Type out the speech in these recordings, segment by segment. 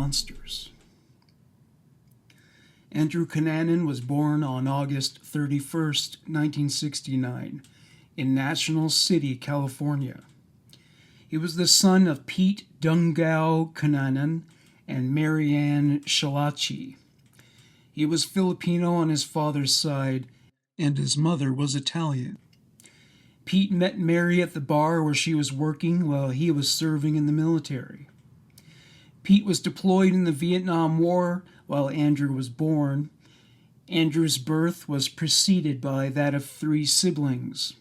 monsters. Andrew Cunanan was born on August 31st, 1969, in National City, California. He was the son of Pete Dungao Cunanan and Marianne Shalachi. He was Filipino on his father's side, and his mother was Italian. Pete met Mary at the bar where she was working while he was serving in the military. Pete was deployed in the Vietnam War while Andrew was born. Andrew's birth was preceded by that of 3 siblings.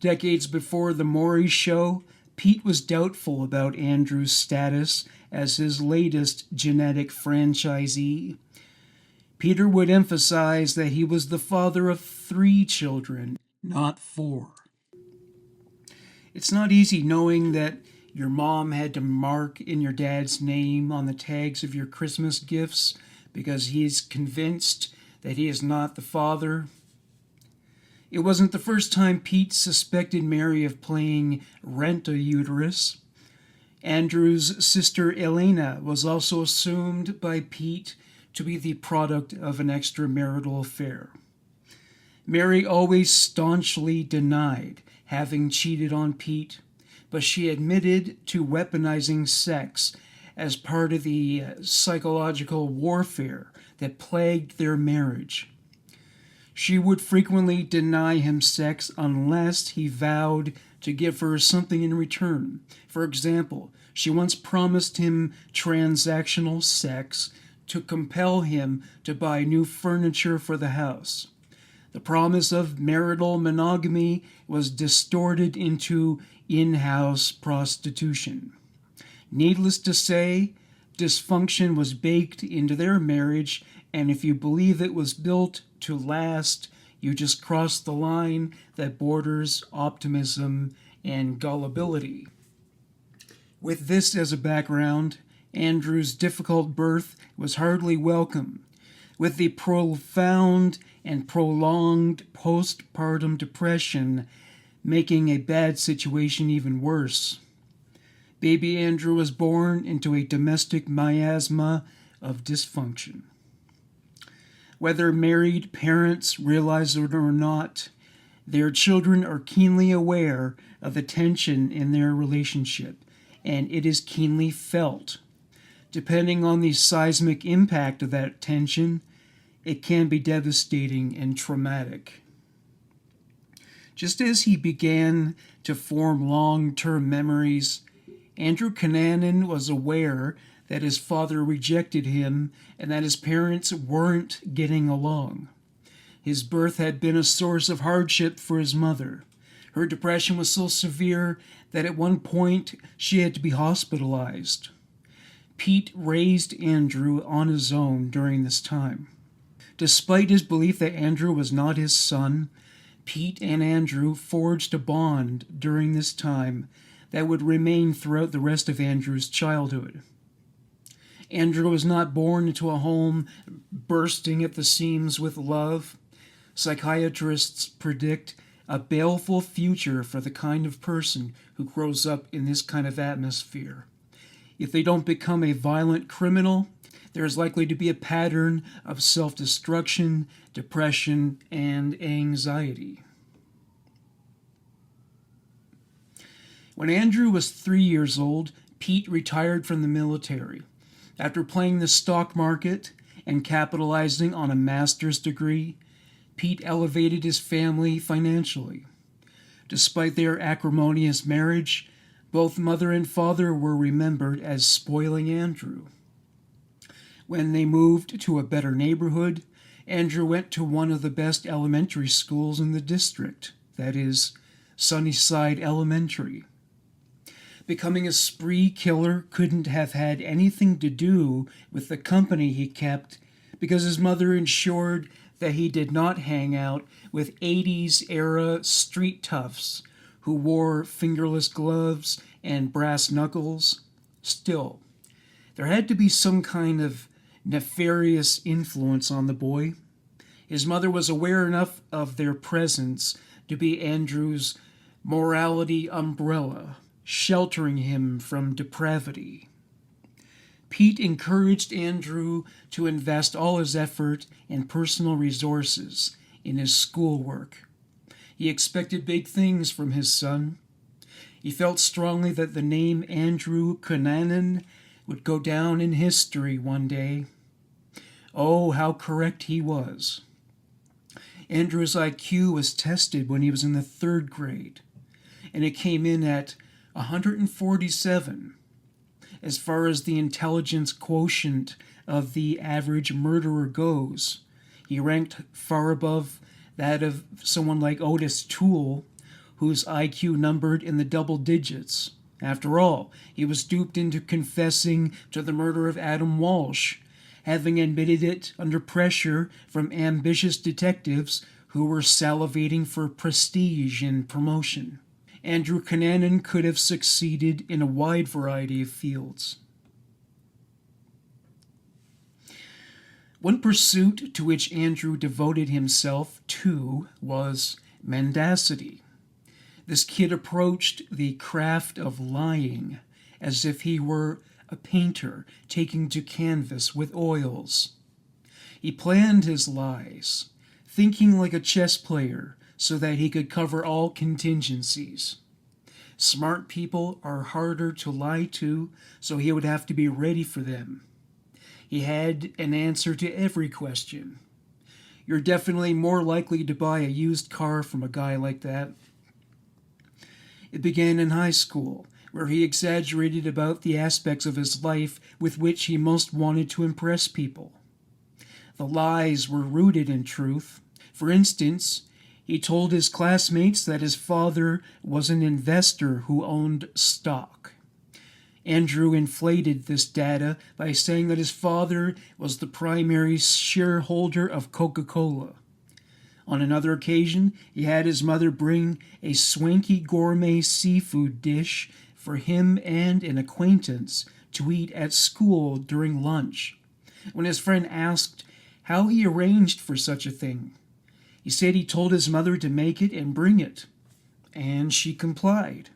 Decades before the Maury show, Pete was doubtful about Andrew's status as his latest genetic franchisee. Peter would emphasize that he was the father of 3 children, not 4. It's not easy knowing that your mom had to mark in your dad's name on the tags of your Christmas gifts because he is convinced that he is not the father. It wasn't the first time Pete suspected Mary of playing rent-a-uterus. Andrew's sister Elena was also assumed by Pete to be the product of an extramarital affair. Mary always staunchly denied having cheated on Pete, but she admitted to weaponizing sex as part of the psychological warfare that plagued their marriage. She would frequently deny him sex unless he vowed to give her something in return. For example, she once promised him transactional sex to compel him to buy new furniture for the house. The promise of marital monogamy was distorted into in-house prostitution. Needless to say, dysfunction was baked into their marriage, and if you believe it was built to last, you just crossed the line that borders optimism and gullibility. With this as a background, Andrew's difficult birth was hardly welcome, with the profound and prolonged postpartum depression making a bad situation even worse. Baby Andrew was born into a domestic miasma of dysfunction. Whether married parents realize it or not, their children are keenly aware of the tension in their relationship, and it is keenly felt. Depending on the seismic impact of that tension, it can be devastating and traumatic. Just as he began to form long-term memories, Andrew Cunanan was aware that his father rejected him and that his parents weren't getting along. His birth had been a source of hardship for his mother. Her depression was so severe that at one point she had to be hospitalized. Pete raised Andrew on his own during this time. Despite his belief that Andrew was not his son, Pete and Andrew forged a bond during this time that would remain throughout the rest of Andrew's childhood. Andrew was not born into a home bursting at the seams with love. Psychiatrists predict a baleful future for the kind of person who grows up in this kind of atmosphere. If they don't become a violent criminal, there is likely to be a pattern of self-destruction, depression, and anxiety. When Andrew was 3 years old, Pete retired from the military. After playing the stock market and capitalizing on a master's degree, Pete elevated his family financially. Despite their acrimonious marriage, both mother and father were remembered as spoiling Andrew. When they moved to a better neighborhood, Andrew went to one of the best elementary schools in the district, that is, Sunnyside Elementary. Becoming a spree killer couldn't have had anything to do with the company he kept because his mother ensured that he did not hang out with 80s-era street toughs who wore fingerless gloves and brass knuckles. Still, there had to be some kind of nefarious influence on the boy. His mother was aware enough of their presence to be Andrew's morality umbrella, sheltering him from depravity. Pete encouraged Andrew to invest all his effort and personal resources in his schoolwork. He expected big things from his son. He felt strongly that the name Andrew Cunanan would go down in history one day. Oh, how correct he was. Andrew's IQ was tested when he was in the 3rd grade, and it came in at 147. As far as the intelligence quotient of the average murderer goes, he ranked far above that of someone like Otis Toole, whose IQ numbered in the double digits. After all, he was duped into confessing to the murder of Adam Walsh, having admitted it under pressure from ambitious detectives who were salivating for prestige and promotion. Andrew Cunanan could have succeeded in a wide variety of fields. One pursuit to which Andrew devoted himself to was mendacity. This kid approached the craft of lying as if he were a painter taking to canvas with oils. He planned his lies, thinking like a chess player so that he could cover all contingencies. Smart people are harder to lie to, so he would have to be ready for them. He had an answer to every question. You're definitely more likely to buy a used car from a guy like that. It began in high school, where he exaggerated about the aspects of his life with which he most wanted to impress people. The lies were rooted in truth. For instance, he told his classmates that his father was an investor who owned stock. Andrew inflated this data by saying that his father was the primary shareholder of Coca-Cola. On another occasion, he had his mother bring a swanky gourmet seafood dish for him and an acquaintance to eat at school during lunch. When his friend asked how he arranged for such a thing, he said he told his mother to make it and bring it, and she complied.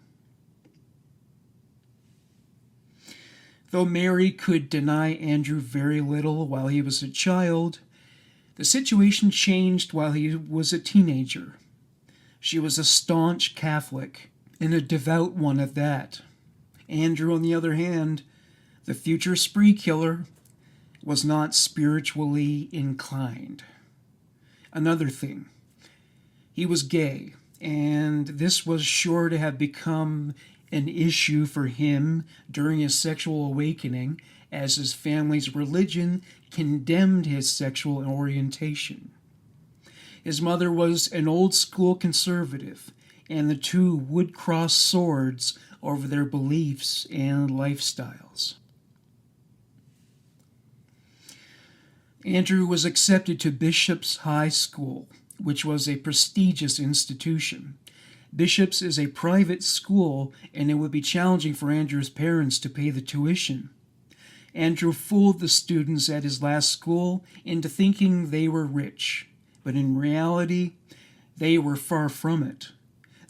Though Mary could deny Andrew very little while he was a child, the situation changed while he was a teenager. She was a staunch Catholic, and a devout one at that. Andrew, on the other hand, the future spree killer, was not spiritually inclined. Another thing, he was gay, and this was sure to have become an issue for him during his sexual awakening, as his family's religion condemned his sexual orientation. His mother was an old-school conservative, and the two would cross swords over their beliefs and lifestyles. Andrew was accepted to Bishop's High School, which was a prestigious institution. Bishop's is a private school, and it would be challenging for Andrew's parents to pay the tuition. Andrew fooled the students at his last school into thinking they were rich, but in reality, they were far from it.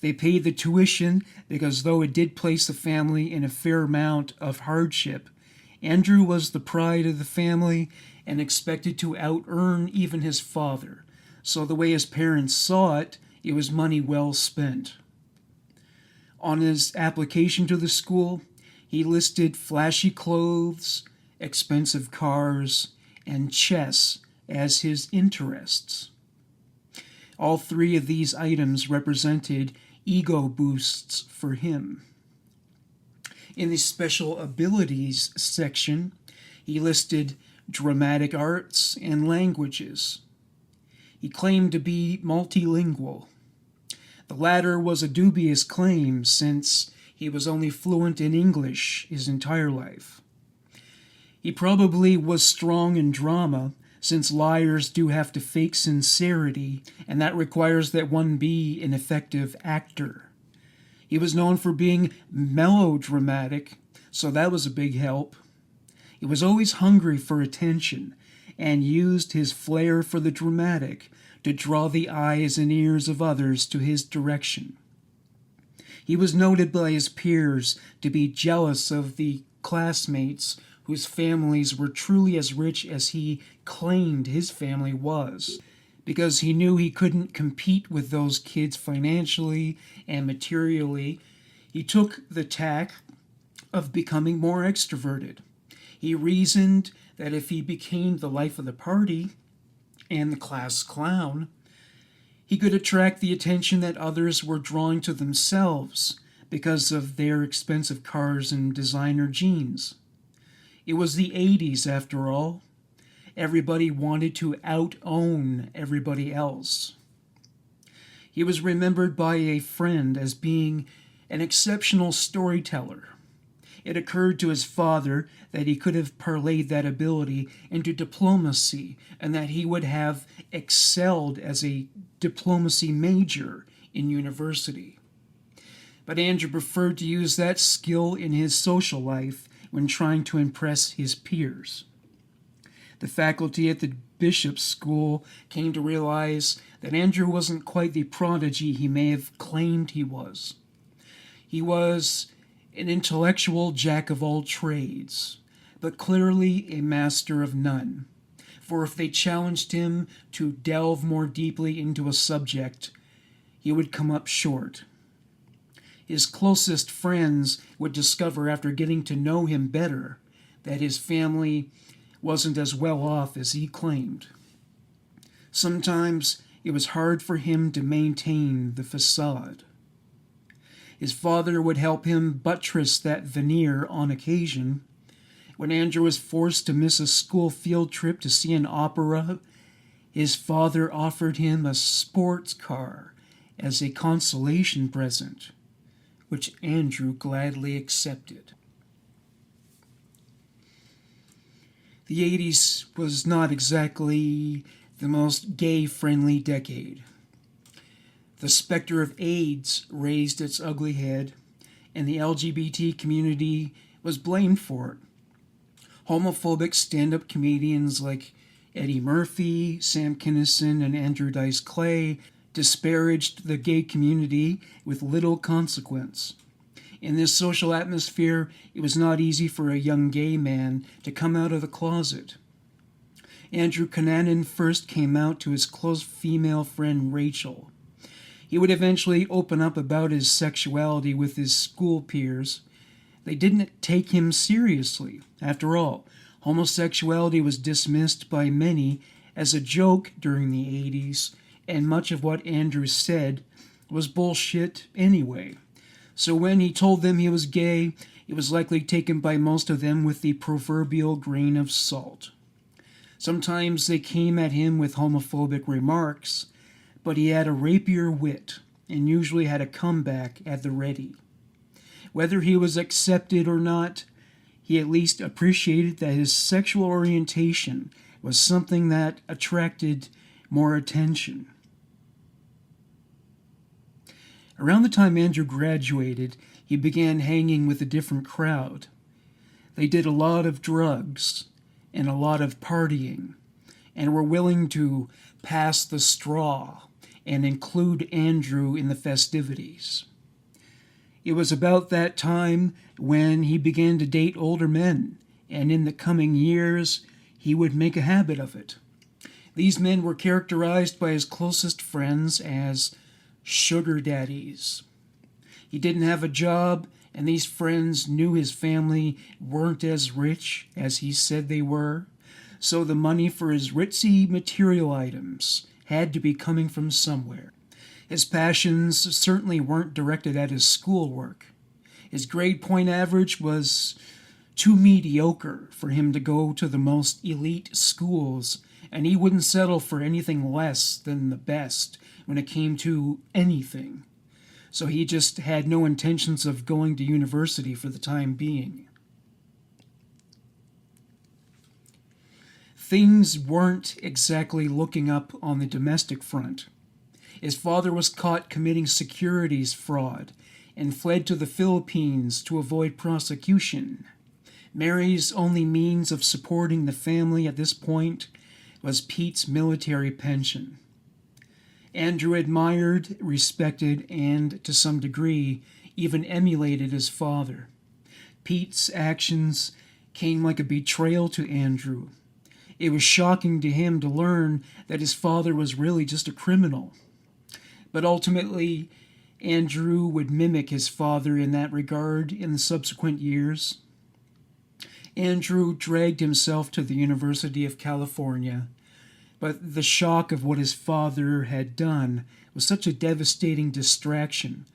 They paid the tuition because, though it did place the family in a fair amount of hardship, Andrew was the pride of the family and expected to out-earn even his father. So the way his parents saw it, it was money well spent. On his application to the school, he listed flashy clothes, expensive cars, and chess as his interests. All three of these items represented ego boosts for him. In the special abilities section, he listed dramatic arts and languages. He claimed to be multilingual. The latter was a dubious claim, since he was only fluent in English his entire life. He probably was strong in drama, since liars do have to fake sincerity, and that requires that one be an effective actor. He was known for being melodramatic, so that was a big help. He was always hungry for attention, and used his flair for the dramatic to draw the eyes and ears of others to his direction. He was noted by his peers to be jealous of the classmates whose families were truly as rich as he claimed his family was, because he knew he couldn't compete with those kids financially and materially. He took the tack of becoming more extroverted. He reasoned that if he became the life of the party and the class clown, he could attract the attention that others were drawing to themselves because of their expensive cars and designer jeans. It was the 80s, after all. Everybody wanted to out-own everybody else. He was remembered by a friend as being an exceptional storyteller. It occurred to his father that he could have parlayed that ability into diplomacy and that he would have excelled as a diplomacy major in university. But Andrew preferred to use that skill in his social life when trying to impress his peers. The faculty at the bishop's school came to realize that Andrew wasn't quite the prodigy he may have claimed he was. He was an intellectual jack of all trades, but clearly a master of none. For if they challenged him to delve more deeply into a subject, he would come up short. His closest friends would discover after getting to know him better that his family wasn't as well off as he claimed. Sometimes it was hard for him to maintain the facade. His father would help him buttress that veneer on occasion. When Andrew was forced to miss a school field trip to see an opera, his father offered him a sports car as a consolation present, which Andrew gladly accepted. The 80s was not exactly the most gay-friendly decade. The specter of AIDS raised its ugly head, and the LGBT community was blamed for it. Homophobic stand-up comedians like Eddie Murphy, Sam Kinison, and Andrew Dice Clay disparaged the gay community with little consequence. In this social atmosphere, it was not easy for a young gay man to come out of the closet. Andrew Cunanan first came out to his close female friend Rachel. He would eventually open up about his sexuality with his school peers. They didn't take him seriously. After all, homosexuality was dismissed by many as a joke during the 80s, and much of what Andrew said was bullshit anyway. So when he told them he was gay, it was likely taken by most of them with the proverbial grain of salt. Sometimes they came at him with homophobic remarks, but he had a rapier wit and usually had a comeback at the ready. Whether he was accepted or not, he at least appreciated that his sexual orientation was something that attracted more attention. Around the time Andrew graduated, he began hanging with a different crowd. They did a lot of drugs and a lot of partying, and were willing to pass the straw and include Andrew in the festivities. It was about that time when he began to date older men, and in the coming years he would make a habit of it. These men were characterized by his closest friends as sugar daddies. He didn't have a job, and these friends knew his family weren't as rich as he said they were, so the money for his ritzy material items had to be coming from somewhere. His passions certainly weren't directed at his schoolwork. His grade point average was too mediocre for him to go to the most elite schools, and he wouldn't settle for anything less than the best when it came to anything. So he just had no intentions of going to university for the time being. Things weren't exactly looking up on the domestic front. His father was caught committing securities fraud and fled to the Philippines to avoid prosecution. Mary's only means of supporting the family at this point was Pete's military pension. Andrew admired, respected, and, to some degree, even emulated his father. Pete's actions came like a betrayal to Andrew. It was shocking to him to learn that his father was really just a criminal. But ultimately, Andrew would mimic his father in that regard in the subsequent years. Andrew dragged himself to the University of California, but the shock of what his father had done was such a devastating distraction.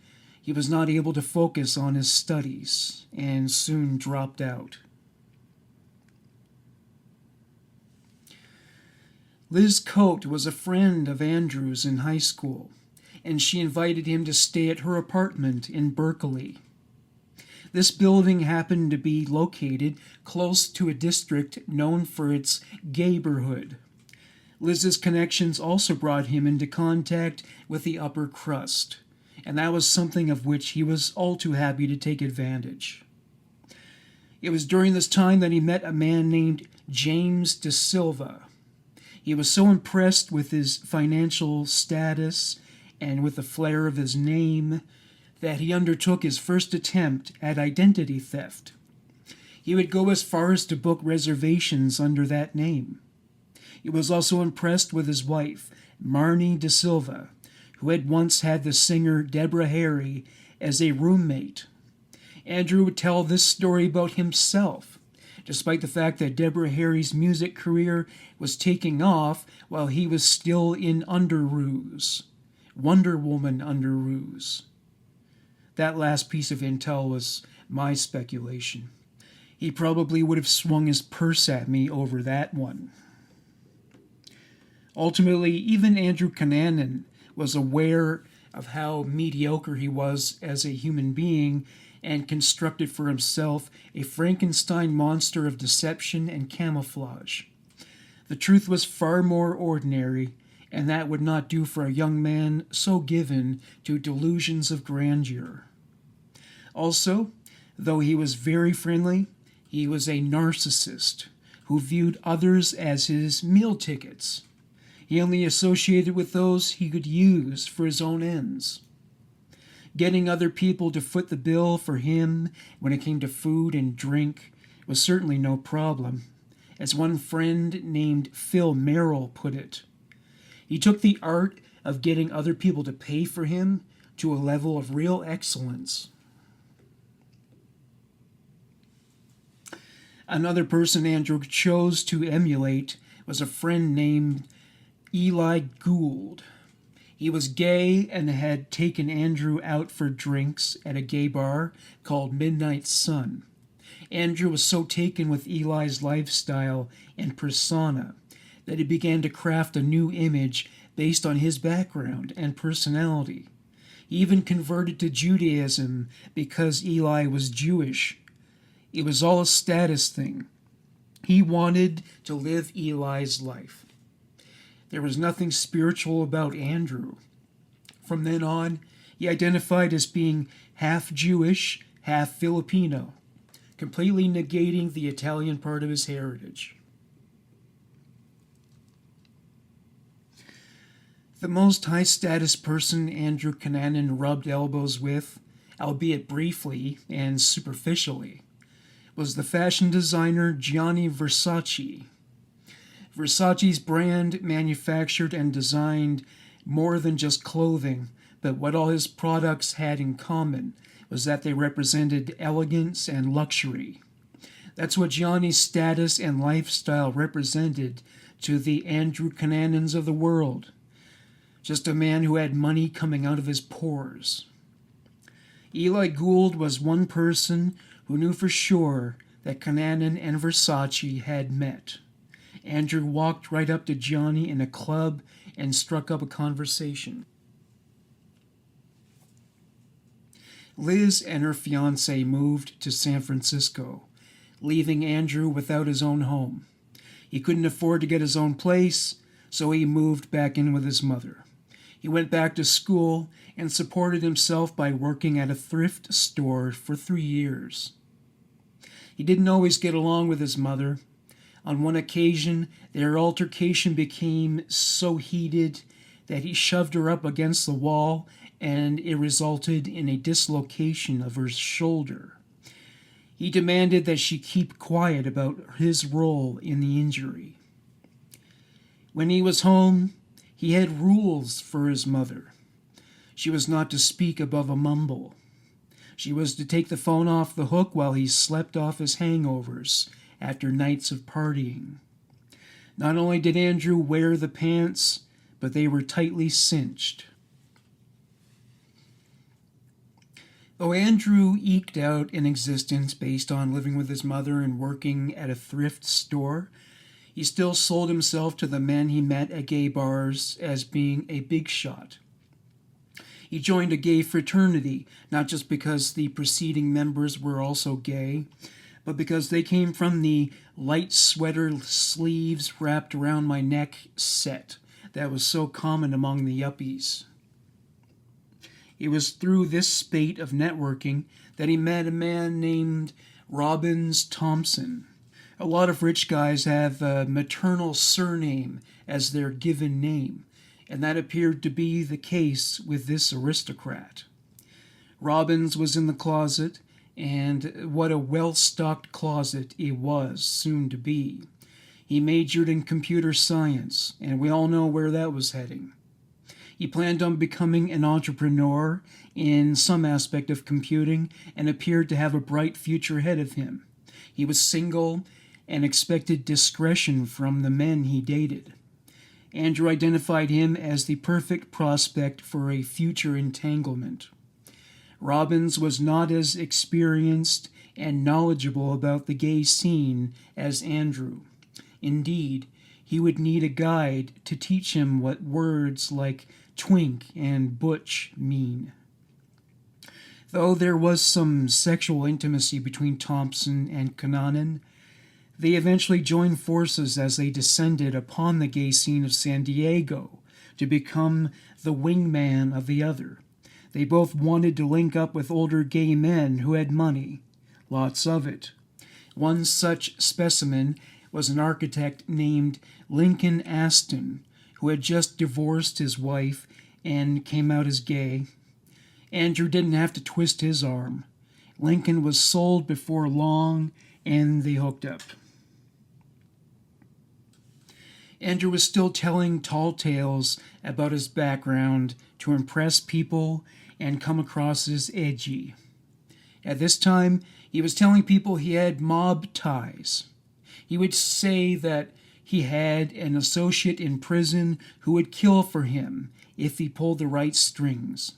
He was not able to focus on his studies and soon dropped out. Liz Coate was a friend of Andrew's in high school, and she invited him to stay at her apartment in Berkeley. This building happened to be located close to a district known for its gayborhood. Liz's connections also brought him into contact with the upper crust, and that was something of which he was all too happy to take advantage. It was during this time that he met a man named James De Silva. He was so impressed with his financial status and with the flair of his name that he undertook his first attempt at identity theft. He would go as far as to book reservations under that name. He was also impressed with his wife, Marnie De Silva, who had once had the singer Deborah Harry as a roommate. Andrew would tell this story about himself, despite the fact that Deborah Harry's music career was taking off while he was still in underoos, Wonder Woman underoos. That last piece of intel was my speculation. He probably would have swung his purse at me over that one. Ultimately, even Andrew Cunanan was aware of how mediocre he was as a human being and constructed for himself a Frankenstein monster of deception and camouflage. The truth was far more ordinary, and that would not do for a young man so given to delusions of grandeur. Also, though he was very friendly, he was a narcissist who viewed others as his meal tickets. He only associated with those he could use for his own ends. Getting other people to foot the bill for him when it came to food and drink was certainly no problem. As one friend named Phil Merrill put it, he took the art of getting other people to pay for him to a level of real excellence. Another person Andrew chose to emulate was a friend named Eli Gould. He was gay and had taken Andrew out for drinks at a gay bar called Midnight Sun. Andrew was so taken with Eli's lifestyle and persona that he began to craft a new image based on his background and personality. He even converted to Judaism because Eli was Jewish. It was all a status thing. He wanted to live Eli's life. There was nothing spiritual about Andrew. From then on, he identified as being half Jewish, half Filipino, completely negating the Italian part of his heritage. The most high-status person Andrew Cunanan rubbed elbows with, albeit briefly and superficially, was the fashion designer Gianni Versace. Versace's brand manufactured and designed more than just clothing, but what all his products had in common was that they represented elegance and luxury. That's what Gianni's status and lifestyle represented to the Andrew Cunanans of the world. Just a man who had money coming out of his pores. Eli Gould was one person who knew for sure that Cunanan and Versace had met. Andrew walked right up to Gianni in a club and struck up a conversation. Liz and her fiancé moved to San Francisco, leaving Andrew without his own home. He couldn't afford to get his own place, so he moved back in with his mother. He went back to school and supported himself by working at a thrift store for 3 years. He didn't always get along with his mother. On one occasion, their altercation became so heated that he shoved her up against the wall, and it resulted in a dislocation of her shoulder. He demanded that she keep quiet about his role in the injury. When he was home, he had rules for his mother. She was not to speak above a mumble. She was to take the phone off the hook while he slept off his hangovers after nights of partying. Not only did Andrew wear the pants, but they were tightly cinched. Though Andrew eked out an existence based on living with his mother and working at a thrift store, he still sold himself to the men he met at gay bars as being a big shot. He joined a gay fraternity, not just because the preceding members were also gay, but because they came from the light sweater sleeves wrapped around my neck set that was so common among the yuppies. It was through this spate of networking that he met a man named Robbins Thompson. A lot of rich guys have a maternal surname as their given name, and that appeared to be the case with this aristocrat. Robbins was in the closet, and what a well-stocked closet it was soon to be. He majored in computer science, and we all know where that was heading. He planned on becoming an entrepreneur in some aspect of computing and appeared to have a bright future ahead of him. He was single and expected discretion from the men he dated. Andrew identified him as the perfect prospect for a future entanglement. Robbins was not as experienced and knowledgeable about the gay scene as Andrew. Indeed, he would need a guide to teach him what words like twink and butch mean. Though there was some sexual intimacy between Thompson and Cunanan, they eventually joined forces as they descended upon the gay scene of San Diego to become the wingman of the other. They both wanted to link up with older gay men who had money, lots of it. One such specimen was an architect named Lincoln Aston, who had just divorced his wife and came out as gay. Andrew didn't have to twist his arm. Lincoln was sold before long, and they hooked up. Andrew was still telling tall tales about his background to impress people and come across as edgy. At this time, he was telling people he had mob ties. He would say that he had an associate in prison who would kill for him if he pulled the right strings.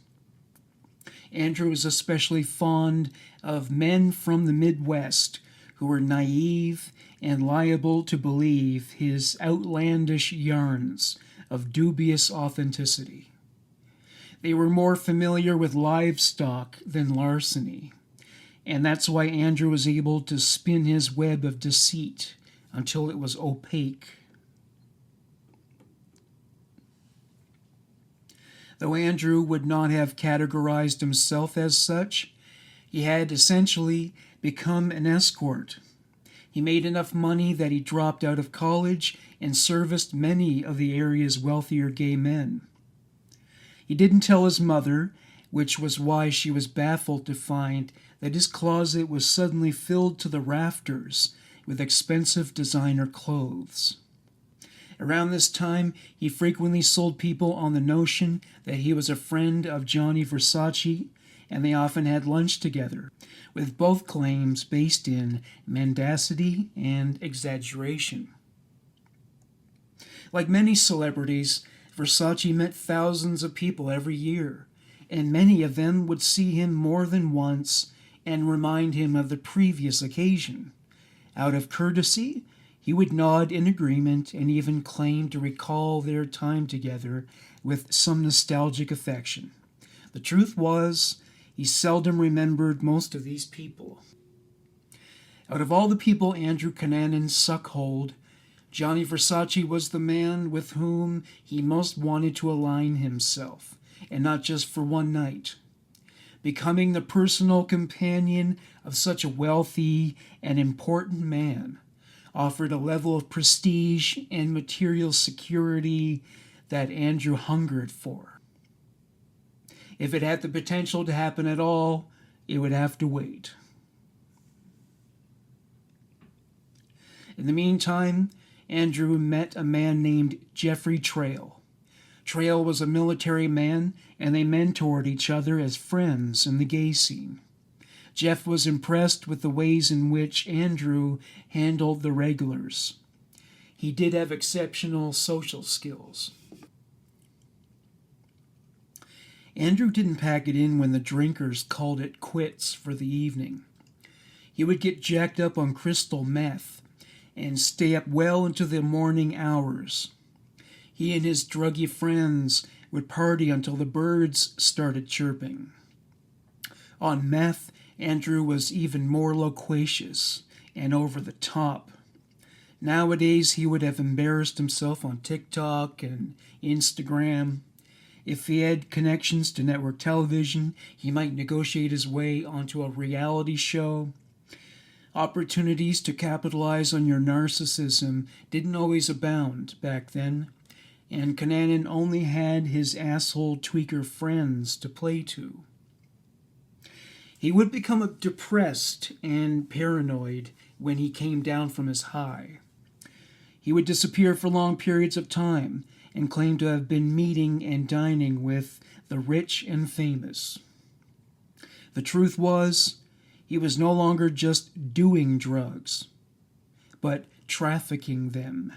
Andrew was especially fond of men from the Midwest who were naive and liable to believe his outlandish yarns of dubious authenticity. They were more familiar with livestock than larceny, and that's why Andrew was able to spin his web of deceit until it was opaque. Though Andrew would not have categorized himself as such, he had essentially become an escort. He made enough money that he dropped out of college and serviced many of the area's wealthier gay men. He didn't tell his mother, which was why she was baffled to find that his closet was suddenly filled to the rafters with expensive designer clothes. Around this time, he frequently sold people on the notion that he was a friend of Johnny Versace, and they often had lunch together, with both claims based in mendacity and exaggeration. Like many celebrities, Versace met thousands of people every year, and many of them would see him more than once and remind him of the previous occasion. Out of courtesy, he would nod in agreement and even claim to recall their time together with some nostalgic affection. The truth was, he seldom remembered most of these people. Out of all the people Andrew Cunanan suckholed, Johnny Versace was the man with whom he most wanted to align himself, and not just for one night. Becoming the personal companion of such a wealthy and important man offered a level of prestige and material security that Andrew hungered for. If it had the potential to happen at all, it would have to wait. In the meantime, Andrew met a man named Jeffrey Trail. Trail was a military man, and they mentored each other as friends in the gay scene. Jeff was impressed with the ways in which Andrew handled the regulars. He did have exceptional social skills. Andrew didn't pack it in when the drinkers called it quits for the evening. He would get jacked up on crystal meth and stay up well into the morning hours. He and his druggy friends would party until the birds started chirping. On meth, Andrew was even more loquacious and over the top. Nowadays, he would have embarrassed himself on TikTok and Instagram. If he had connections to network television, he might negotiate his way onto a reality show. Opportunities to capitalize on your narcissism didn't always abound back then, and Cunanan only had his asshole tweaker friends to play to. He would become depressed and paranoid when he came down from his high. He would disappear for long periods of time and claim to have been meeting and dining with the rich and famous. The truth was, he was no longer just doing drugs, but trafficking them.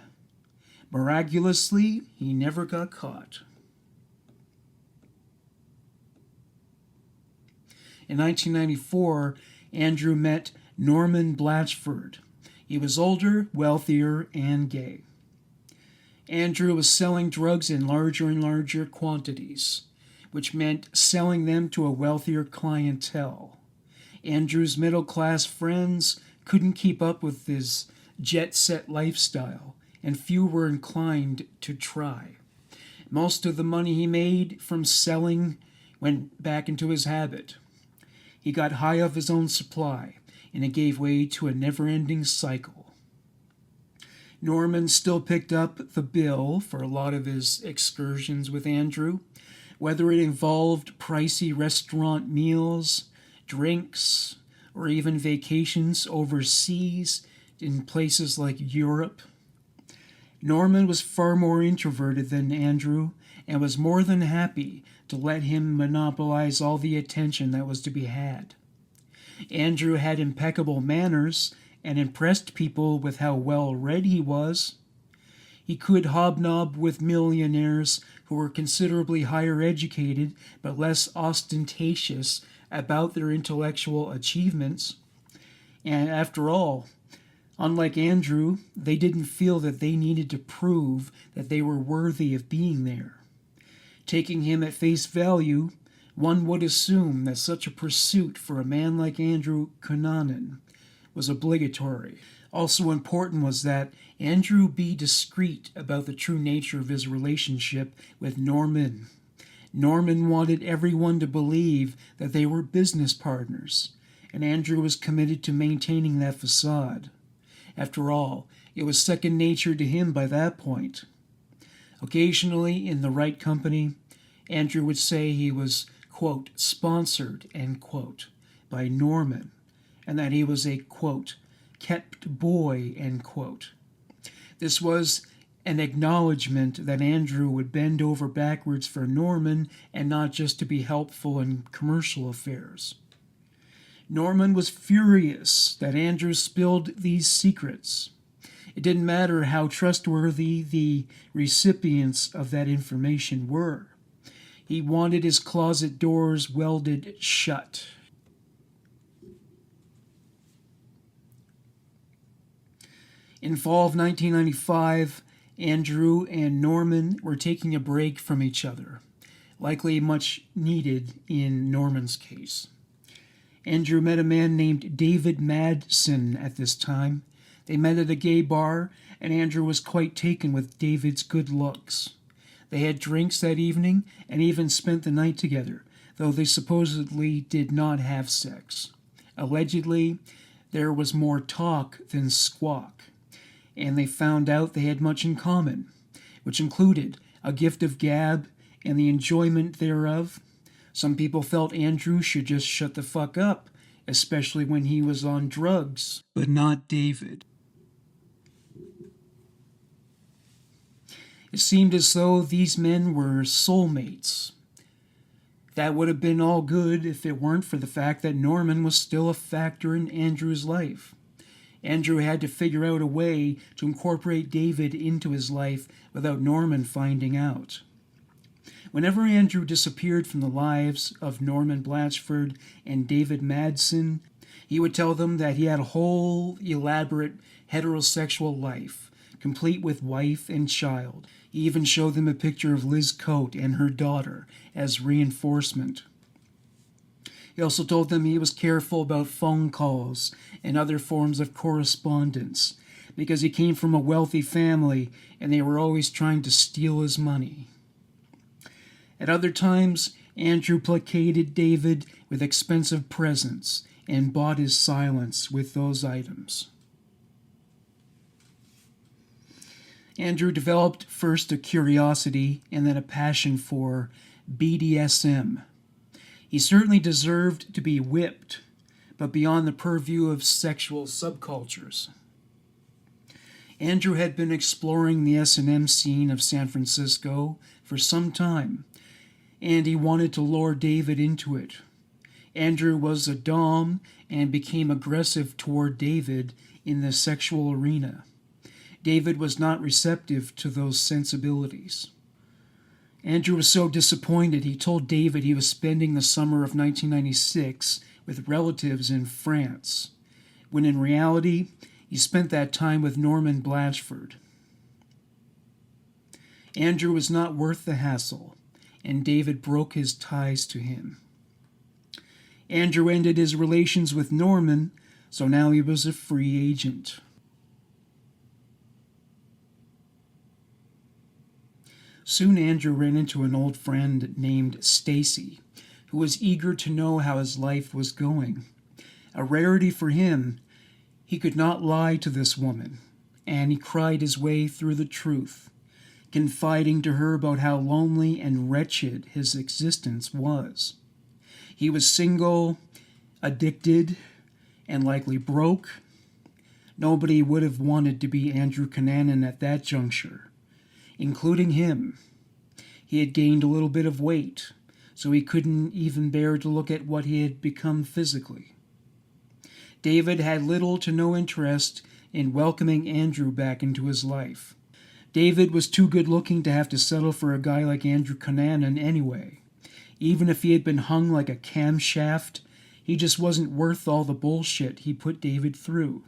Miraculously, he never got caught. In 1994, Andrew met Norman Blatchford. He was older, wealthier, and gay. Andrew was selling drugs in larger and larger quantities, which meant selling them to a wealthier clientele. Andrew's middle-class friends couldn't keep up with his jet-set lifestyle, and few were inclined to try. Most of the money he made from selling went back into his habit. He got high off his own supply, and it gave way to a never-ending cycle. Norman still picked up the bill for a lot of his excursions with Andrew, whether it involved pricey restaurant meals, drinks, or even vacations overseas in places like Europe. Norman was far more introverted than Andrew and was more than happy to let him monopolize all the attention that was to be had. Andrew had impeccable manners and impressed people with how well read he was. He could hobnob with millionaires who were considerably higher educated but less ostentatious about their intellectual achievements. And after all, unlike Andrew, they didn't feel that they needed to prove that they were worthy of being there. Taking him at face value, one would assume that such a pursuit for a man like Andrew Cunanan was obligatory. Also important was that Andrew be discreet about the true nature of his relationship with Norman. Norman wanted everyone to believe that they were business partners, and Andrew was committed to maintaining that facade. After all, it was second nature to him by that point. Occasionally, in the right company, Andrew would say he was, quote, sponsored, end quote, by Norman, and that he was a, quote, kept boy, end quote. This was an acknowledgement that Andrew would bend over backwards for Norman and not just to be helpful in commercial affairs. Norman was furious that Andrew spilled these secrets. It didn't matter how trustworthy the recipients of that information were. He wanted his closet doors welded shut. In fall of 1995, Andrew and Norman were taking a break from each other, likely much needed in Norman's case. Andrew met a man named David Madson at this time. They met at a gay bar, and Andrew was quite taken with David's good looks. They had drinks that evening and even spent the night together, though they supposedly did not have sex. Allegedly, there was more talk than squawk, and they found out they had much in common, which included a gift of gab and the enjoyment thereof. Some people felt Andrew should just shut the fuck up, especially when he was on drugs, but not David. It seemed as though these men were soulmates. That would have been all good if it weren't for the fact that Norman was still a factor in Andrew's life. Andrew had to figure out a way to incorporate David into his life without Norman finding out. Whenever Andrew disappeared from the lives of Norman Blatchford and David Madson, he would tell them that he had a whole elaborate heterosexual life, complete with wife and child. He even showed them a picture of Liz Coate and her daughter as reinforcement. He also told them he was careful about phone calls and other forms of correspondence because he came from a wealthy family and they were always trying to steal his money. At other times, Andrew placated David with expensive presents and bought his silence with those items. Andrew developed first a curiosity and then a passion for BDSM. He certainly deserved to be whipped, but beyond the purview of sexual subcultures. Andrew had been exploring the S&M scene of San Francisco for some time, and he wanted to lure David into it. Andrew was a dom and became aggressive toward David in the sexual arena. David was not receptive to those sensibilities. Andrew was so disappointed he told David he was spending the summer of 1996 with relatives in France, when in reality he spent that time with Norman Blatchford. Andrew was not worth the hassle, and David broke his ties to him. Andrew ended his relations with Norman, so now he was a free agent. Soon Andrew ran into an old friend named Stacy, who was eager to know how his life was going. A rarity for him, he could not lie to this woman, and he cried his way through the truth, confiding to her about how lonely and wretched his existence was. He was single, addicted, and likely broke. Nobody would have wanted to be Andrew Cunanan at that juncture, including him. He had gained a little bit of weight, so he couldn't even bear to look at what he had become physically. David had little to no interest in welcoming Andrew back into his life. David was too good-looking to have to settle for a guy like Andrew Cunanan anyway. Even if he had been hung like a camshaft, he just wasn't worth all the bullshit he put David through.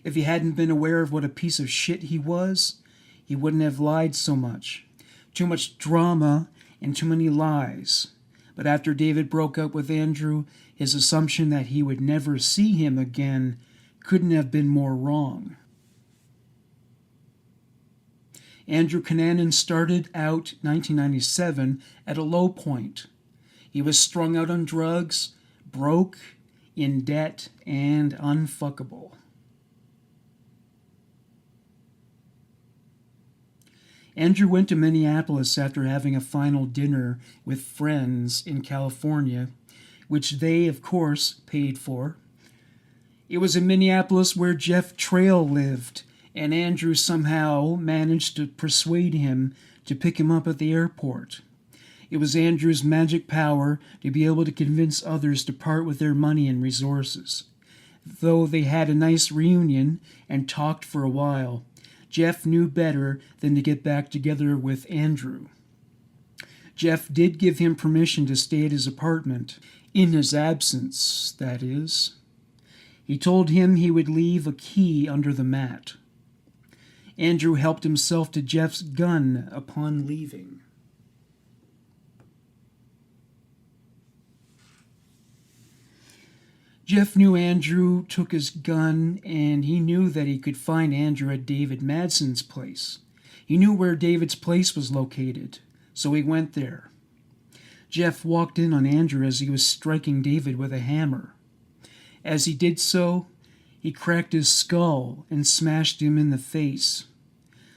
If he hadn't been aware of what a piece of shit he was, he wouldn't have lied so much. Too much drama and too many lies. But after David broke up with Andrew, his assumption that he would never see him again couldn't have been more wrong. Andrew Cunanan started out 1997 at a low point. He was strung out on drugs, broke, in debt, and unfuckable. Andrew went to Minneapolis after having a final dinner with friends in California, which they, of course, paid for. It was in Minneapolis where Jeff Trail lived, and Andrew somehow managed to persuade him to pick him up at the airport. It was Andrew's magic power to be able to convince others to part with their money and resources. Though they had a nice reunion and talked for a while, Jeff knew better than to get back together with Andrew. Jeff did give him permission to stay at his apartment, in his absence, that is. He told him he would leave a key under the mat. Andrew helped himself to Jeff's gun upon leaving. Jeff knew Andrew took his gun, and he knew that he could find Andrew at David Madson's place. He knew where David's place was located, so he went there. Jeff walked in on Andrew as he was striking David with a hammer. As he did so, he cracked his skull and smashed him in the face.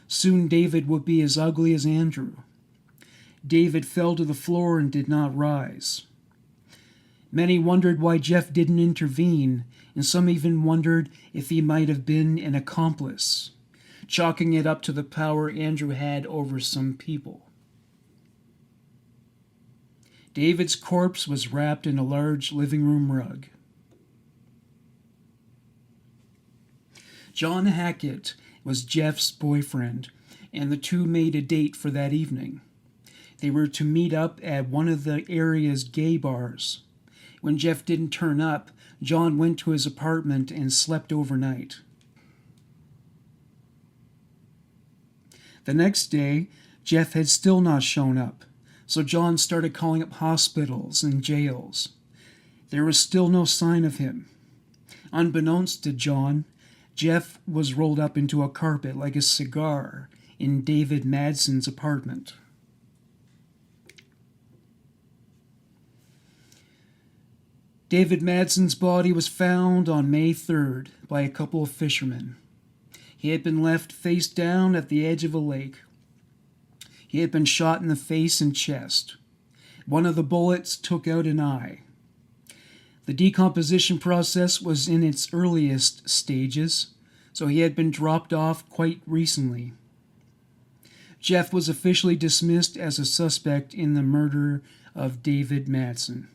Soon David would be as ugly as Andrew. David fell to the floor and did not rise. Many wondered why Jeff didn't intervene, and some even wondered if he might have been an accomplice. chalking it up to the power Andrew had over some people. David's corpse was wrapped in a large living room rug. John Hackett was Jeff's boyfriend, and the two made a date for that evening. They were to meet up at one of the area's gay bars. When Jeff didn't turn up, John went to his apartment and slept overnight. The next day, Jeff had still not shown up, so John started calling up hospitals and jails. There was still no sign of him. Unbeknownst to John, Jeff was rolled up into a carpet like a cigar in David Madson's apartment. David Madson's body was found on May 3rd by a couple of fishermen. He had been left face down at the edge of a lake. He had been shot in the face and chest. One of the bullets took out an eye. The decomposition process was in its earliest stages, so he had been dropped off quite recently. Jeff was officially dismissed as a suspect in the murder of David Madson.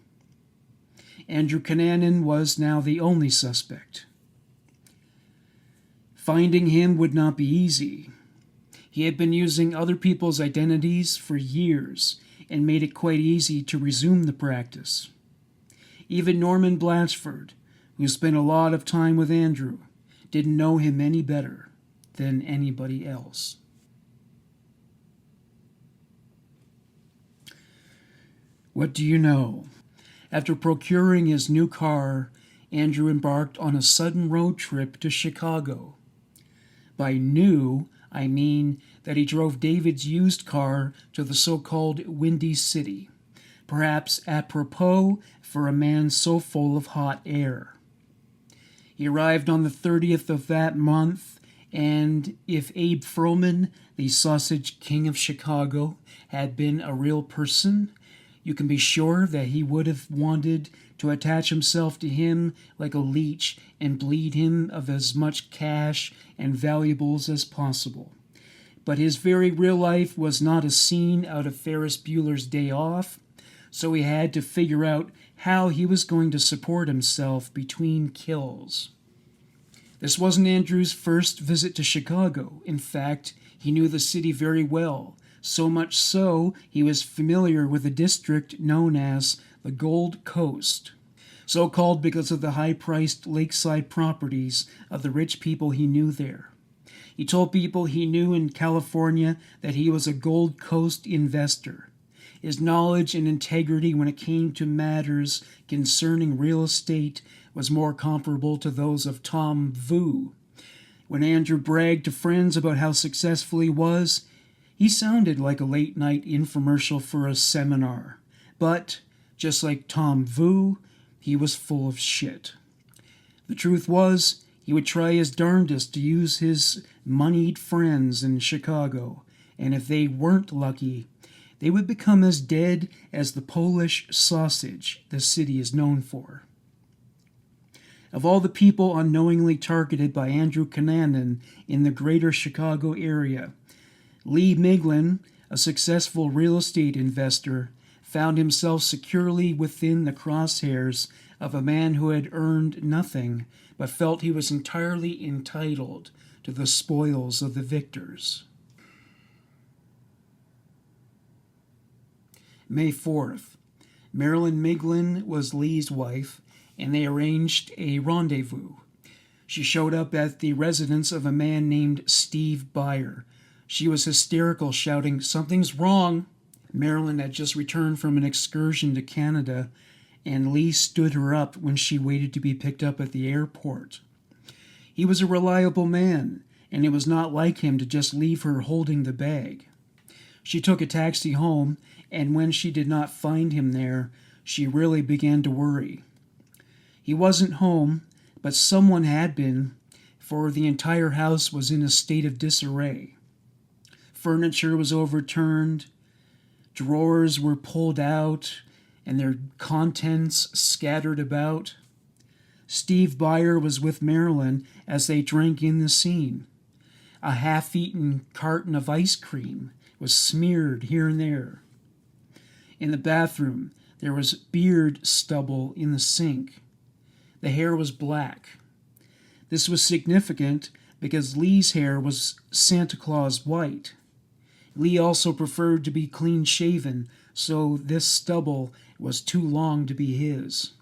Andrew Cunanan was now the only suspect. Finding him would not be easy. He had been using other people's identities for years and made it quite easy to resume the practice. Even Norman Blatchford, who spent a lot of time with Andrew, didn't know him any better than anybody else. What do you know? After procuring his new car, Andrew embarked on a sudden road trip to Chicago. By new, I mean that he drove David's used car to the so-called Windy City, perhaps apropos for a man so full of hot air. He arrived on the 30th of that month, and if Abe Froman, the sausage king of Chicago, had been a real person, you can be sure that he would have wanted to attach himself to him like a leech and bleed him of as much cash and valuables as possible. But his very real life was not a scene out of Ferris Bueller's Day Off, so he had to figure out how he was going to support himself between kills. This wasn't Andrew's first visit to Chicago. In fact, he knew the city very well. So much so, he was familiar with a district known as the Gold Coast, so called because of the high-priced lakeside properties of the rich people he knew there. He told people he knew in California that he was a Gold Coast investor. His knowledge and integrity when it came to matters concerning real estate was more comparable to those of Tom Vu. When Andrew bragged to friends about how successful he was, he sounded like a late-night infomercial for a seminar. But, just like Tom Vu, he was full of shit. The truth was, he would try his darndest to use his moneyed friends in Chicago, and if they weren't lucky, they would become as dead as the Polish sausage the city is known for. Of all the people unknowingly targeted by Andrew Cunanan in the greater Chicago area, Lee Miglin, a successful real estate investor, found himself securely within the crosshairs of a man who had earned nothing but felt he was entirely entitled to the spoils of the victors. May 4th. Marilyn Miglin was Lee's wife, and they arranged a rendezvous. She showed up at the residence of a man named Steve Byer. She was hysterical, shouting, "Something's wrong." Marilyn had just returned from an excursion to Canada, and Lee stood her up when she waited to be picked up at the airport. He was a reliable man, and it was not like him to just leave her holding the bag. She took a taxi home, and when she did not find him there, she really began to worry. He wasn't home, but someone had been, for the entire house was in a state of disarray. Furniture was overturned, drawers were pulled out, and their contents scattered about. Steve Byer was with Marilyn as they drank in the scene. A half-eaten carton of ice cream was smeared here and there. In the bathroom, there was beard stubble in the sink. The hair was black. This was significant because Lee's hair was Santa Claus white. Lee also preferred to be clean-shaven, so this stubble was too long to be his.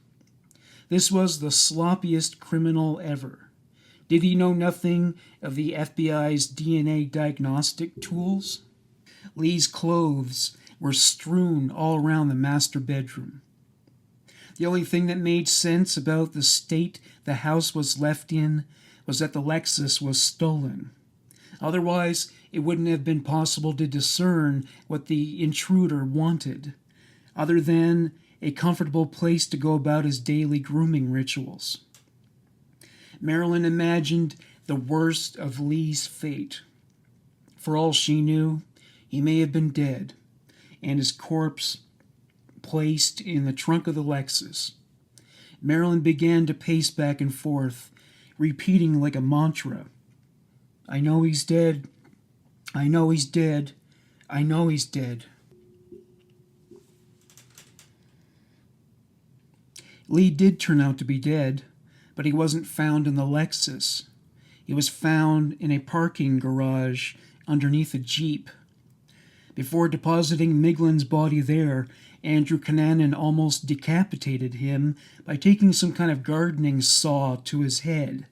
This was the sloppiest criminal ever. Did he know nothing of the FBI's DNA diagnostic tools? Lee's clothes were strewn all around the master bedroom. The only thing that made sense about the state the house was left in was that the Lexus was stolen. Otherwise, it wouldn't have been possible to discern what the intruder wanted, other than a comfortable place to go about his daily grooming rituals. Marilyn imagined the worst of Lee's fate. For all she knew, he may have been dead, and his corpse placed in the trunk of the Lexus. Marilyn began to pace back and forth, repeating like a mantra, "I know he's dead. I know he's dead. I know he's dead." Lee did turn out to be dead, but he wasn't found in the Lexus. He was found in a parking garage underneath a Jeep. Before depositing Miglin's body there, Andrew Cunanan almost decapitated him by taking some kind of gardening saw to his head.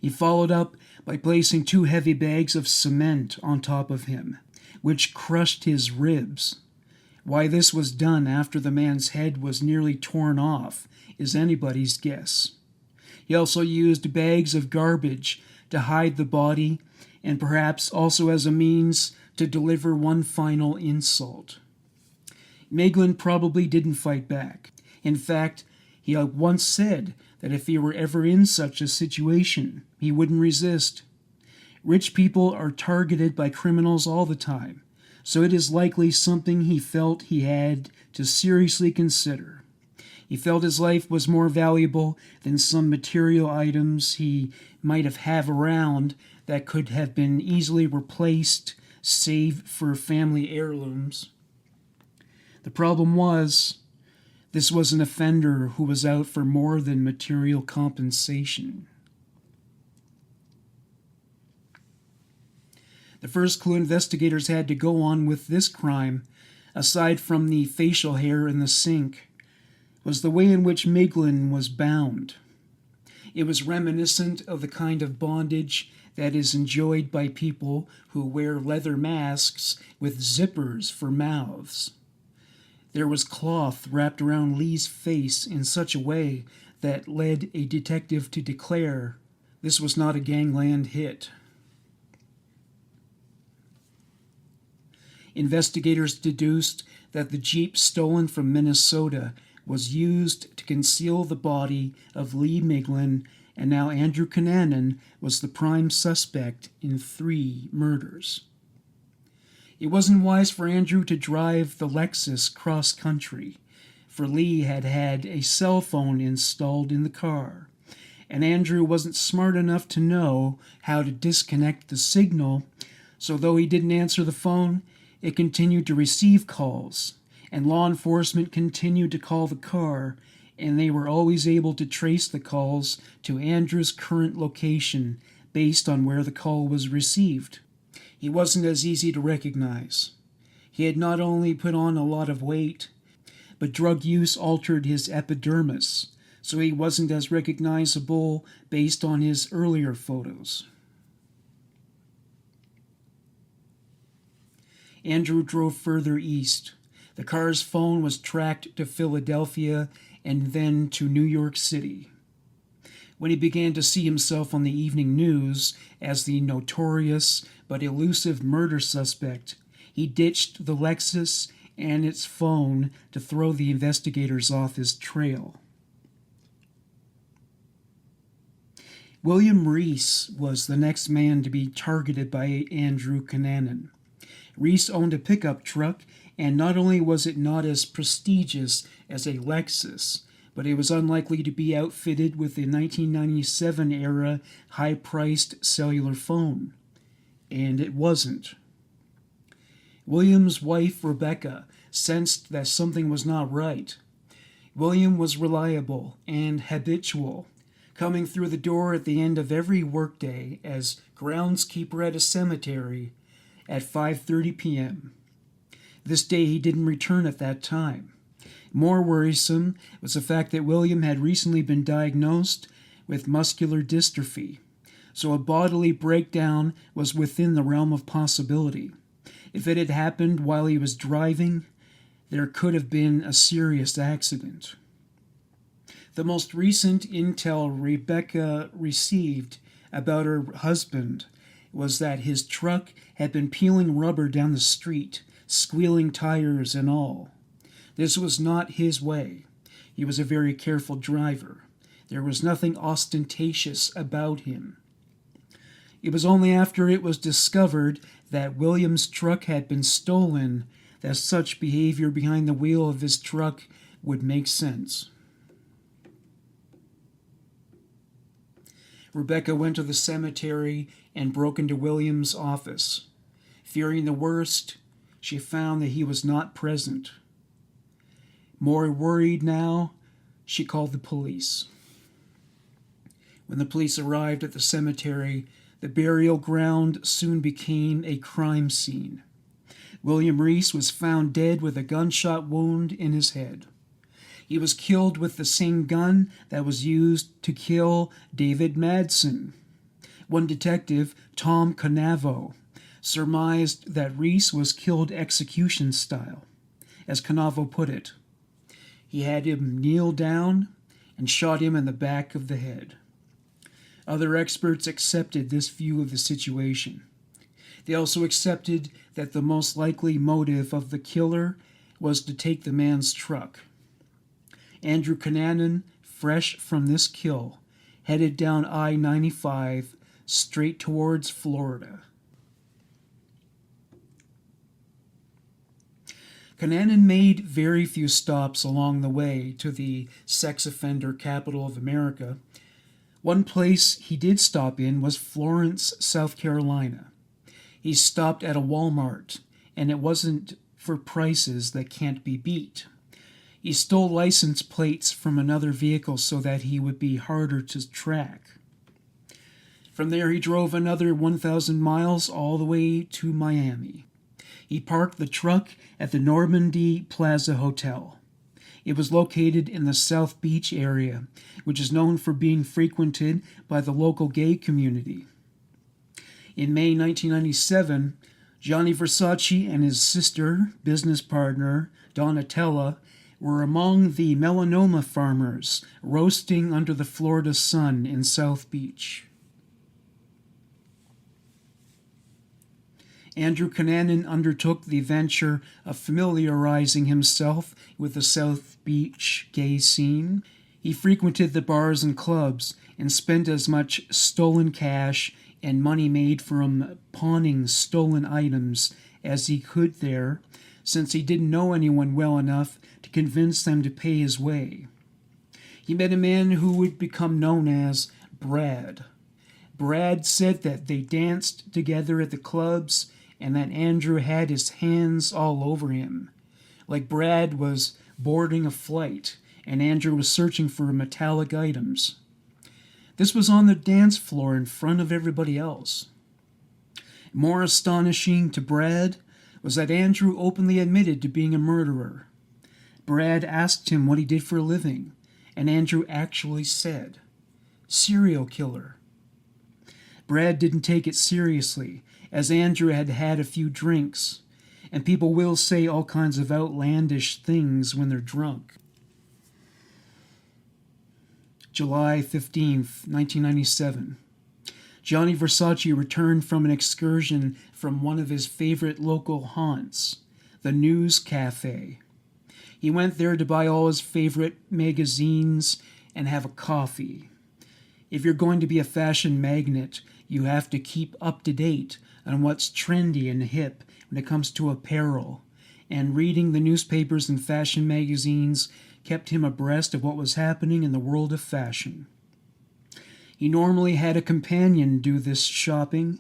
He followed up by placing 2 heavy bags of cement on top of him, which crushed his ribs. Why this was done after the man's head was nearly torn off is anybody's guess. He also used bags of garbage to hide the body, and perhaps also as a means to deliver one final insult. Miglin probably didn't fight back. In fact, he once said that if he were ever in such a situation, he wouldn't resist. Rich people are targeted by criminals all the time, so it is likely something he felt he had to seriously consider. He felt his life was more valuable than some material items he might have around that could have been easily replaced, save for family heirlooms. The problem was, this was an offender who was out for more than material compensation. The first clue investigators had to go on with this crime, aside from the facial hair in the sink, was the way in which Miglin was bound. It was reminiscent of the kind of bondage that is enjoyed by people who wear leather masks with zippers for mouths. There was cloth wrapped around Lee's face in such a way that led a detective to declare this was not a gangland hit. Investigators deduced that the Jeep stolen from Minnesota was used to conceal the body of Lee Miglin, and now Andrew Cunanan was the prime suspect in 3 murders. It wasn't wise for Andrew to drive the Lexus cross-country, for Lee had had a cell phone installed in the car, and Andrew wasn't smart enough to know how to disconnect the signal, so though he didn't answer the phone, it continued to receive calls, and law enforcement continued to call the car, and they were always able to trace the calls to Andrew's current location based on where the call was received. He wasn't as easy to recognize. He had not only put on a lot of weight, but drug use altered his epidermis, so he wasn't as recognizable based on his earlier photos. Andrew drove further east. The car's phone was tracked to Philadelphia and then to New York City. When he began to see himself on the evening news as the notorious but elusive murder suspect, he ditched the Lexus and its phone to throw the investigators off his trail. William Reese was the next man to be targeted by Andrew Cunanan. Reese owned a pickup truck, and not only was it not as prestigious as a Lexus, but it was unlikely to be outfitted with a 1997-era high-priced cellular phone. and it wasn't. William's wife, Rebecca, sensed that something was not right. William was reliable and habitual, coming through the door at the end of every workday as groundskeeper at a cemetery at 5:30 p.m. This day he didn't return at that time. More worrisome was the fact that William had recently been diagnosed with muscular dystrophy, so a bodily breakdown was within the realm of possibility. If it had happened while he was driving, there could have been a serious accident. The most recent intel Rebecca received about her husband was that his truck had been peeling rubber down the street, squealing tires and all. This was not his way. He was a very careful driver. There was nothing ostentatious about him. It was only after it was discovered that William's truck had been stolen that such behavior behind the wheel of his truck would make sense. Rebecca went to the cemetery and broke into William's office. Fearing the worst, she found that he was not present. More worried now, she called the police. When the police arrived at the cemetery, the burial ground soon became a crime scene. William Reese was found dead with a gunshot wound in his head. He was killed with the same gun that was used to kill David Madson. One detective, Tom Canavo, surmised that Reese was killed execution style. As Canavo put it, he had him kneel down and shot him in the back of the head. Other experts accepted this view of the situation. They also accepted that the most likely motive of the killer was to take the man's truck. Andrew Cunanan, fresh from this kill, headed down I-95 straight towards Florida. Cunanan made very few stops along the way to the sex offender capital of America. One place he did stop in was Florence, South Carolina. He stopped at a Walmart, and it wasn't for prices that can't be beat. He stole license plates from another vehicle so that he would be harder to track. From there, he drove another 1,000 miles all the way to Miami. He parked the truck at the Normandy Plaza Hotel. It was located in the South Beach area, which is known for being frequented by the local gay community. In May 1997, Gianni Versace and his sister, business partner, Donatella, were among the melanoma farmers roasting under the Florida sun in South Beach. Andrew Cunanan undertook the venture of familiarizing himself with the South Beach gay scene. He frequented the bars and clubs and spent as much stolen cash and money made from pawning stolen items as he could there, since he didn't know anyone well enough to convince them to pay his way. He met a man who would become known as Brad. Brad said that they danced together at the clubs and that Andrew had his hands all over him, like Brad was boarding a flight and Andrew was searching for metallic items. This was on the dance floor in front of everybody else. More astonishing to Brad was that Andrew openly admitted to being a murderer. Brad asked him what he did for a living, and Andrew actually said, "Serial killer." Brad didn't take it seriously, as Andrew had had a few drinks, and people will say all kinds of outlandish things when they're drunk. July 15th, 1997. Gianni Versace returned from an excursion from one of his favorite local haunts, the News Cafe. He went there to buy all his favorite magazines and have a coffee. If you're going to be a fashion magnet, you have to keep up to date on what's trendy and hip when it comes to apparel, and reading the newspapers and fashion magazines kept him abreast of what was happening in the world of fashion. He normally had a companion do this shopping,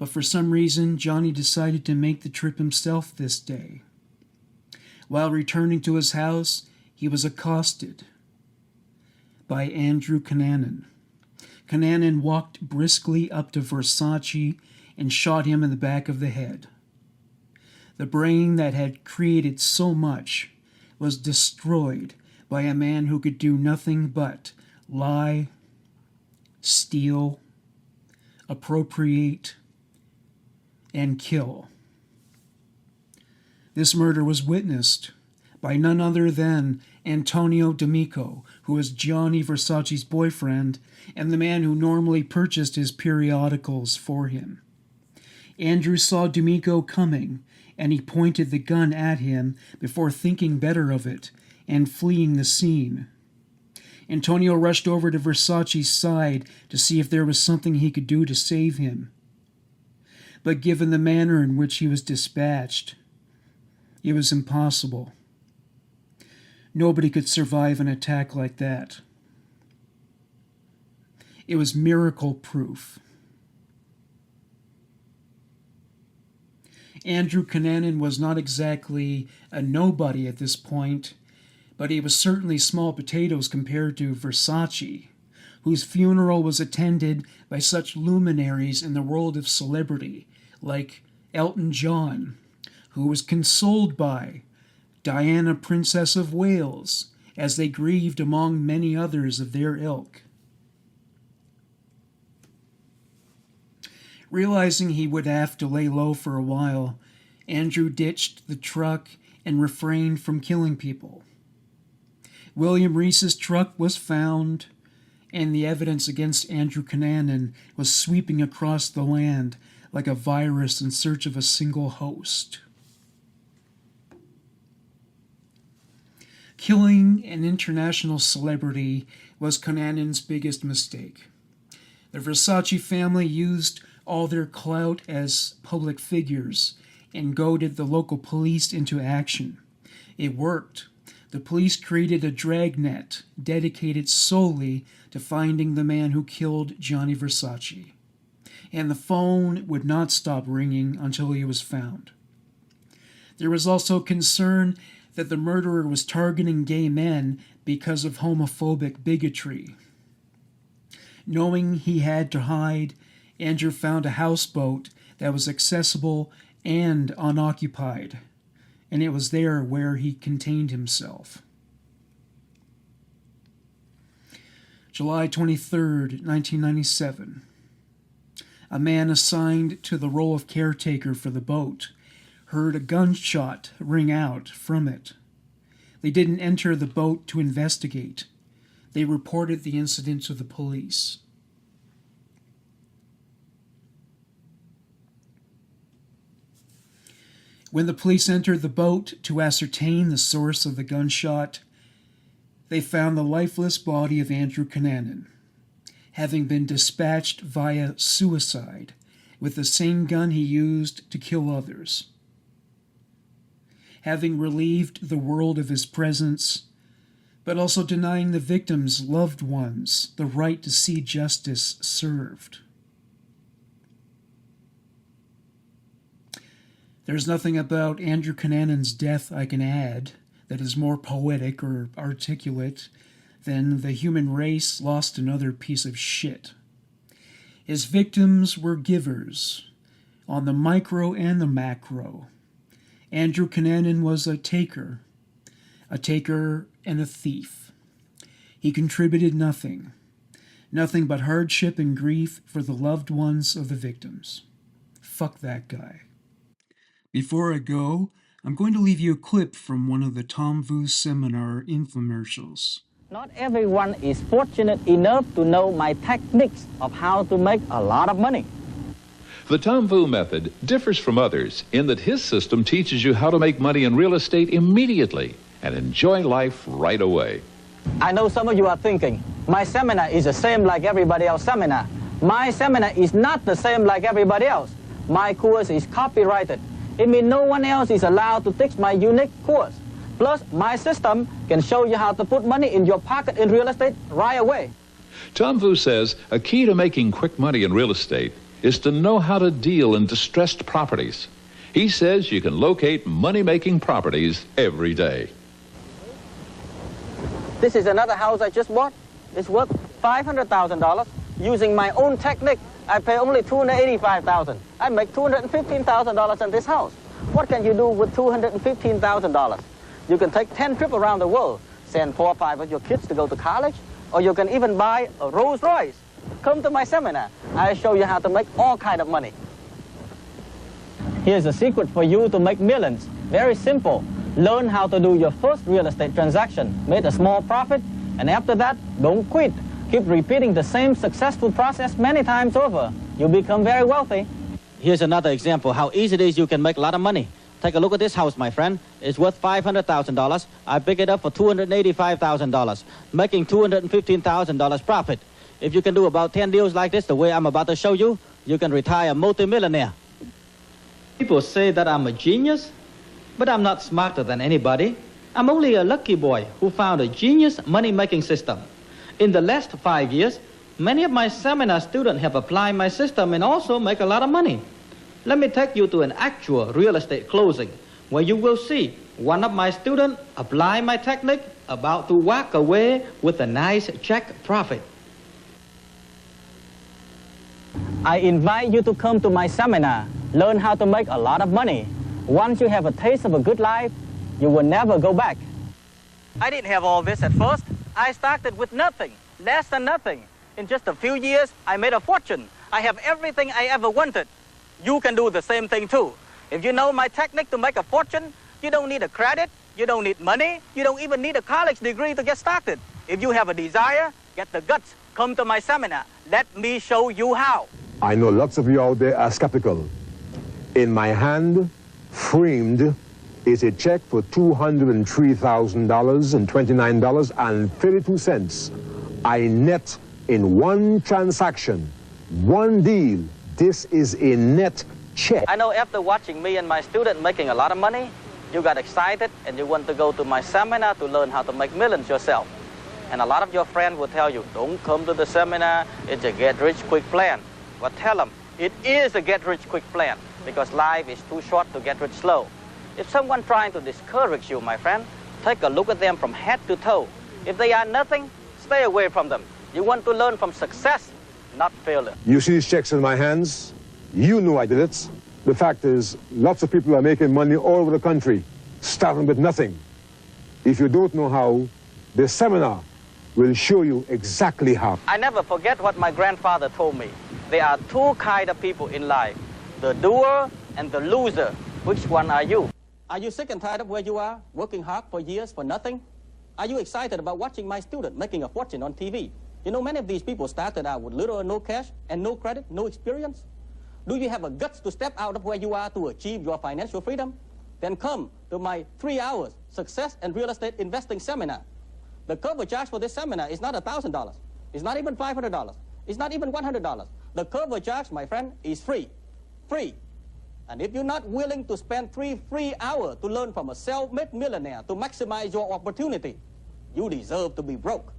but for some reason Johnny decided to make the trip himself this day. While returning to his house, he was accosted by Andrew Cunanan. Cunanan walked briskly up to Versace and shot him in the back of the head. The brain that had created so much was destroyed by a man who could do nothing but lie, steal, appropriate, and kill. This murder was witnessed by none other than Antonio D'Amico, who was Gianni Versace's boyfriend and the man who normally purchased his periodicals for him. Andrew saw D'Amico coming, and he pointed the gun at him before thinking better of it and fleeing the scene. Antonio rushed over to Versace's side to see if there was something he could do to save him. But given the manner in which he was dispatched, it was impossible. Nobody could survive an attack like that. It was miracle proof. Andrew Cunanan was not exactly a nobody at this point, but he was certainly small potatoes compared to Versace, whose funeral was attended by such luminaries in the world of celebrity, like Elton John, who was consoled by Diana, Princess of Wales, as they grieved among many others of their ilk. Realizing he would have to lay low for a while, Andrew ditched the truck and refrained from killing people. William Reese's truck was found, and the evidence against Andrew Cunanan was sweeping across the land like a virus in search of a single host. Killing an international celebrity was Cunanan's biggest mistake. The Versace family used all their clout as public figures and goaded the local police into action. It worked. The police created a dragnet dedicated solely to finding the man who killed Gianni Versace, and the phone would not stop ringing until he was found. There was also concern that the murderer was targeting gay men because of homophobic bigotry. Knowing he had to hide, Andrew found a houseboat that was accessible and unoccupied, and it was there where he contained himself. July 23rd, 1997. A man assigned to the role of caretaker for the boat heard a gunshot ring out from it. They didn't enter the boat to investigate. They reported the incident to the police. When the police entered the boat to ascertain the source of the gunshot, they found the lifeless body of Andrew Cunanan, having been dispatched via suicide with the same gun he used to kill others. Having relieved the world of his presence, but also denying the victim's loved ones the right to see justice served. There's nothing about Andrew Cunanan's death I can add that is more poetic or articulate than the human race lost another piece of shit. His victims were givers, on the micro and the macro. Andrew Cunanan was a taker and a thief. He contributed nothing but hardship and grief for the loved ones of the victims. Fuck that guy. Before I go, I'm going to leave you a clip from one of the Tom Vu seminar infomercials. Not everyone is fortunate enough to know my techniques of how to make a lot of money. The Tom Vu method differs from others in that his system teaches you how to make money in real estate immediately and enjoy life right away. I know some of you are thinking, my seminar is the same like everybody else's seminar. My seminar is not the same like everybody else. My course is copyrighted. It means no one else is allowed to teach my unique course. Plus, my system can show you how to put money in your pocket in real estate right away. Tom Vu says a key to making quick money in real estate is to know how to deal in distressed properties. He says you can locate money-making properties every day. This is another house I just bought. It's worth $500,000. Using my own technique, I pay only $285,000. I make $215,000 on this house. What can you do with $215,000? You can take 10 trips around the world, send 4 or 5 of your kids to go to college, or you can even buy a Rolls Royce. Come to my seminar. I show you how to make all kinds of money. Here's a secret for you to make millions. Very simple. Learn how to do your first real estate transaction. Make a small profit, and after that, don't quit. Keep repeating the same successful process many times over. You'll become very wealthy. Here's another example how easy it is you can make a lot of money. Take a look at this house, my friend. It's worth $500,000. I pick it up for $285,000, making $215,000 profit. If you can do about 10 deals like this, the way I'm about to show you, you can retire multimillionaire. People say that I'm a genius, but I'm not smarter than anybody. I'm only a lucky boy who found a genius money-making system. In the last 5 years, many of my seminar students have applied my system and also make a lot of money. Let me take you to an actual real estate closing where you will see one of my students apply my technique, about to walk away with a nice check profit. I invite you to come to my seminar, learn how to make a lot of money. Once you have a taste of a good life, you will never go back. I didn't have all this at first. I started with nothing, less than nothing. In just a few years, I made a fortune. I have everything I ever wanted. You can do the same thing too. If you know my technique to make a fortune, you don't need a credit, you don't need money, you don't even need a college degree to get started. If you have a desire, get the guts, come to my seminar. Let me show you how. I know lots of you out there are skeptical. In my hand, framed, is a check for $203,029.32. I net in one transaction, one deal. This is a net check. I know after watching me and my student making a lot of money, you got excited and you want to go to my seminar to learn how to make millions yourself. And a lot of your friends will tell you, don't come to the seminar, it's a get-rich-quick plan. But tell them, it is a get-rich-quick plan because life is too short to get rich slow. If someone trying to discourage you, my friend, take a look at them from head to toe. If they are nothing, stay away from them. You want to learn from success, not failure. You see these checks in my hands? You know I did it. The fact is, lots of people are making money all over the country, starting with nothing. If you don't know how, the seminar will show you exactly how. I never forget what my grandfather told me. There are 2 kinds of people in life, the doer and the loser. Which one are you? Are you sick and tired of where you are, working hard for years for nothing? Are you excited about watching my student making a fortune on TV? You know, many of these people started out with little or no cash and no credit, no experience. Do you have a guts to step out of where you are to achieve your financial freedom? Then come to my 3 hours Success and Real Estate Investing Seminar. The cover charge for this seminar is not $1,000. It's not even $500. It's not even $100. The cover charge, my friend, is free. Free. And if you're not willing to spend 3 free hours to learn from a self-made millionaire to maximize your opportunity, you deserve to be broke.